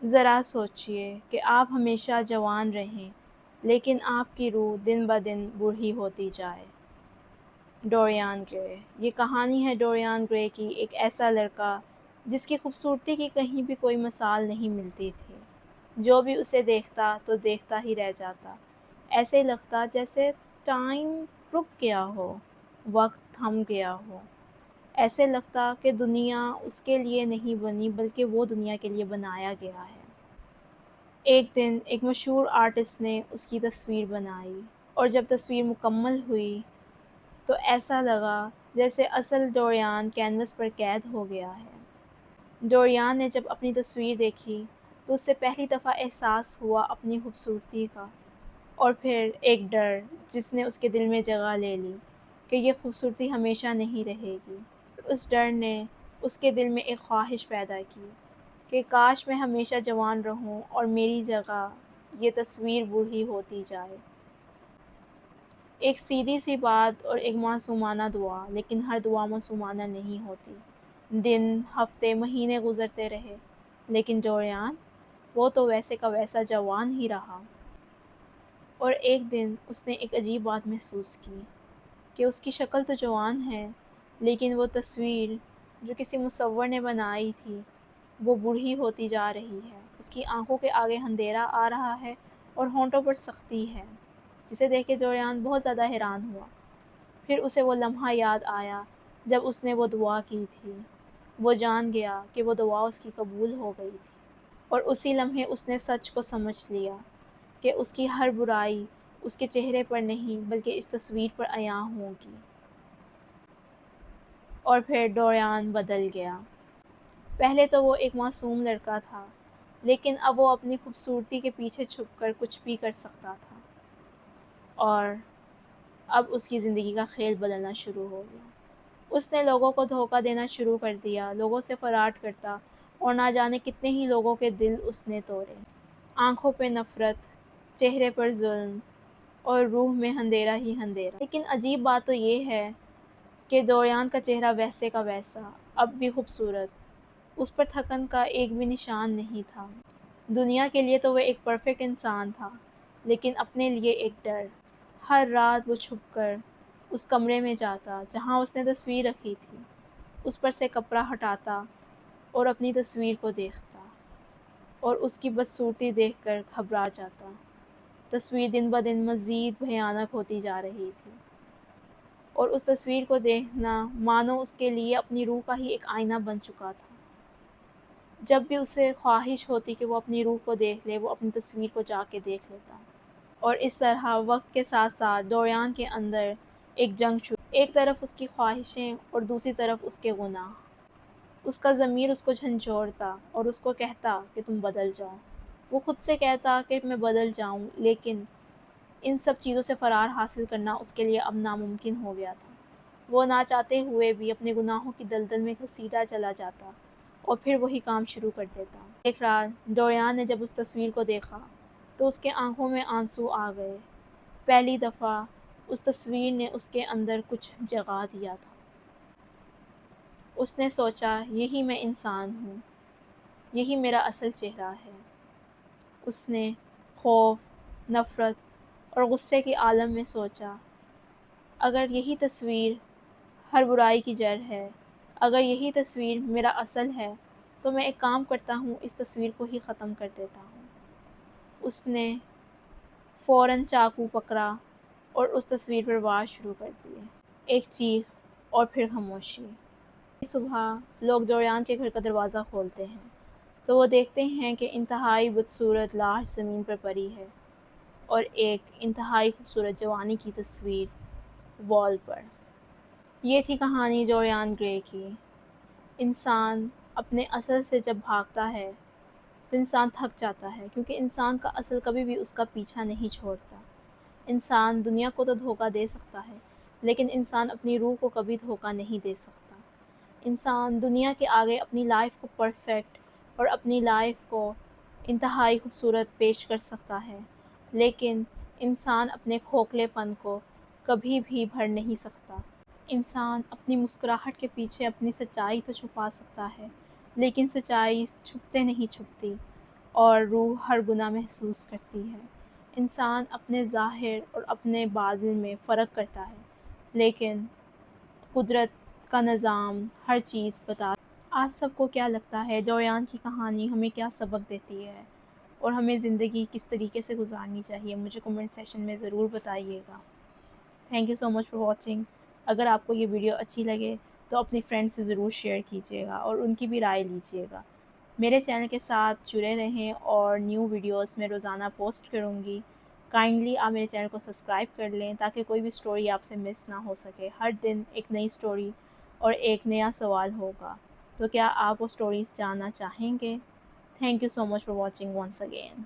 ذرا سوچئے کہ آپ ہمیشہ جوان رہیں لیکن آپ کی روح دن بدن بوڑھی ہوتی جائے۔ ڈوریان گرے۔ یہ کہانی ہے ڈوریان گرے کی، ایک ایسا لڑکا جس کی خوبصورتی کی کہیں بھی کوئی مثال نہیں ملتی تھی۔ جو بھی اسے دیکھتا تو دیکھتا ہی رہ جاتا، ایسے لگتا جیسے ٹائم رک گیا ہو، وقت تھم گیا ہو۔ ایسے لگتا کہ دنیا اس کے لیے نہیں بنی بلکہ وہ دنیا کے لیے بنایا گیا ہے۔ ایک دن ایک مشہور آرٹسٹ نے اس کی تصویر بنائی، اور جب تصویر مکمل ہوئی تو ایسا لگا جیسے اصل ڈوریان کینوس پر قید ہو گیا ہے۔ ڈوریان نے جب اپنی تصویر دیکھی تو اس سے پہلی دفعہ احساس ہوا اپنی خوبصورتی کا، اور پھر ایک ڈر جس نے اس کے دل میں جگہ لے لی کہ یہ خوبصورتی ہمیشہ نہیں رہے گی۔ اس ڈر نے اس کے دل میں ایک خواہش پیدا کی کہ کاش میں ہمیشہ جوان رہوں اور میری جگہ یہ تصویر بوڑھی ہوتی جائے۔ ایک سیدھی سی بات اور ایک معصومانہ دعا، لیکن ہر دعا معصومانہ نہیں ہوتی۔ دن، ہفتے، مہینے گزرتے رہے، لیکن ڈوریان وہ تو ویسے کا ویسا جوان ہی رہا۔ اور ایک دن اس نے ایک عجیب بات محسوس کی کہ اس کی شکل تو جوان ہے، لیکن وہ تصویر جو کسی مصور نے بنائی تھی وہ بوڑھی ہوتی جا رہی ہے۔ اس کی آنکھوں کے آگے اندھیرا آ رہا ہے اور ہونٹوں پر سختی ہے، جسے دیکھ کے ڈوریان بہت زیادہ حیران ہوا۔ پھر اسے وہ لمحہ یاد آیا جب اس نے وہ دعا کی تھی۔ وہ جان گیا کہ وہ دعا اس کی قبول ہو گئی تھی، اور اسی لمحے اس نے سچ کو سمجھ لیا کہ اس کی ہر برائی اس کے چہرے پر نہیں بلکہ اس تصویر پر عیاں ہوگی۔ اور پھر ڈوریان بدل گیا۔ پہلے تو وہ ایک معصوم لڑکا تھا، لیکن اب وہ اپنی خوبصورتی کے پیچھے چھپ کر کچھ بھی کر سکتا تھا، اور اب اس کی زندگی کا کھیل بدلنا شروع ہو گیا۔ اس نے لوگوں کو دھوکہ دینا شروع کر دیا، لوگوں سے فراڈ کرتا، اور نہ جانے کتنے ہی لوگوں کے دل اس نے توڑے۔ آنکھوں پہ نفرت، چہرے پر ظلم، اور روح میں اندھیرا ہی اندھیرا۔ لیکن عجیب بات تو یہ ہے کہ ڈوریان کا چہرہ ویسے کا ویسا، اب بھی خوبصورت، اس پر تھکن کا ایک بھی نشان نہیں تھا۔ دنیا کے لیے تو وہ ایک پرفیکٹ انسان تھا، لیکن اپنے لیے ایک ڈر۔ ہر رات وہ چھپ کر اس کمرے میں جاتا جہاں اس نے تصویر رکھی تھی، اس پر سے کپڑا ہٹاتا اور اپنی تصویر کو دیکھتا، اور اس کی بدصورتی دیکھ کر گھبرا جاتا۔ تصویر دن بدن مزید بھیانک ہوتی جا رہی تھی، اور اس تصویر کو دیکھنا مانو اس کے لیے اپنی روح کا ہی ایک آئینہ بن چکا تھا۔ جب بھی اسے خواہش ہوتی کہ وہ اپنی روح کو دیکھ لے، وہ اپنی تصویر کو جا کے دیکھ لیتا۔ اور اس طرح وقت کے ساتھ ساتھ ڈوریان کے اندر ایک جنگ شروع، ایک طرف اس کی خواہشیں اور دوسری طرف اس کے گناہ۔ اس کا ضمیر اس کو جھنجھوڑتا اور اس کو کہتا کہ تم بدل جاؤ۔ وہ خود سے کہتا کہ میں بدل جاؤں، لیکن ان سب چیزوں سے فرار حاصل کرنا اس کے لیے اب ناممکن ہو گیا تھا۔ وہ نہ چاہتے ہوئے بھی اپنے گناہوں کی دلدل میں گھسیٹا چلا جاتا اور پھر وہی کام شروع کر دیتا۔ ایک رات ڈوریان نے جب اس تصویر کو دیکھا تو اس کے آنکھوں میں آنسو آ گئے۔ پہلی دفعہ اس تصویر نے اس کے اندر کچھ جگا دیا تھا۔ اس نے سوچا یہی میں انسان ہوں، یہی میرا اصل چہرہ ہے۔ اس نے خوف، نفرت اور غصے کے عالم میں سوچا، اگر یہی تصویر ہر برائی کی جڑ ہے، اگر یہی تصویر میرا اصل ہے، تو میں ایک کام کرتا ہوں، اس تصویر کو ہی ختم کر دیتا ہوں۔ اس نے فوراً چاقو پکڑا اور اس تصویر پر وار شروع کر دیے۔ ایک چیخ اور پھر خاموشی۔ صبح لوگ ڈوریان کے گھر کا دروازہ کھولتے ہیں تو وہ دیکھتے ہیں کہ انتہائی بدصورت لاش زمین پر پڑی ہے، اور ایک انتہائی خوبصورت جوانی کی تصویر وال پر۔ یہ تھی کہانی ڈوریان گرے کی۔ انسان اپنے اصل سے جب بھاگتا ہے تو انسان تھک جاتا ہے، کیونکہ انسان کا اصل کبھی بھی اس کا پیچھا نہیں چھوڑتا۔ انسان دنیا کو تو دھوکہ دے سکتا ہے، لیکن انسان اپنی روح کو کبھی دھوکہ نہیں دے سکتا۔ انسان دنیا کے آگے اپنی لائف کو پرفیکٹ اور اپنی لائف کو انتہائی خوبصورت پیش کر سکتا ہے، لیکن انسان اپنے کھوکھلے پن کو کبھی بھی بھر نہیں سکتا۔ انسان اپنی مسکراہٹ کے پیچھے اپنی سچائی تو چھپا سکتا ہے، لیکن سچائی چھپتے نہیں چھپتی، اور روح ہر گناہ محسوس کرتی ہے۔ انسان اپنے ظاہر اور اپنے باطن میں فرق کرتا ہے، لیکن قدرت کا نظام ہر چیز بتا۔ آپ سب کو کیا لگتا ہے ڈوریان کی کہانی ہمیں کیا سبق دیتی ہے اور ہمیں زندگی کس طریقے سے گزارنی چاہیے؟ مجھے کمنٹ سیکشن میں ضرور بتائیے گا۔ Thank you so much for watching. اگر آپ کو یہ ویڈیو اچھی لگے تو اپنی فرینڈ سے ضرور شیئر کیجیے گا اور ان کی بھی رائے لیجیے گا۔ میرے چینل کے ساتھ جڑے رہیں اور نیو ویڈیوز میں روزانہ پوسٹ کروں گی۔ کائنڈلی آپ میرے چینل کو سبسکرائب کر لیں تاکہ کوئی بھی سٹوری آپ سے مس نہ ہو سکے۔ ہر دن ایک نئی سٹوری اور ایک نیا سوال ہوگا، تو کیا آپ وہ سٹوریز جاننا چاہیں گے؟ Thank you so much for watching once again.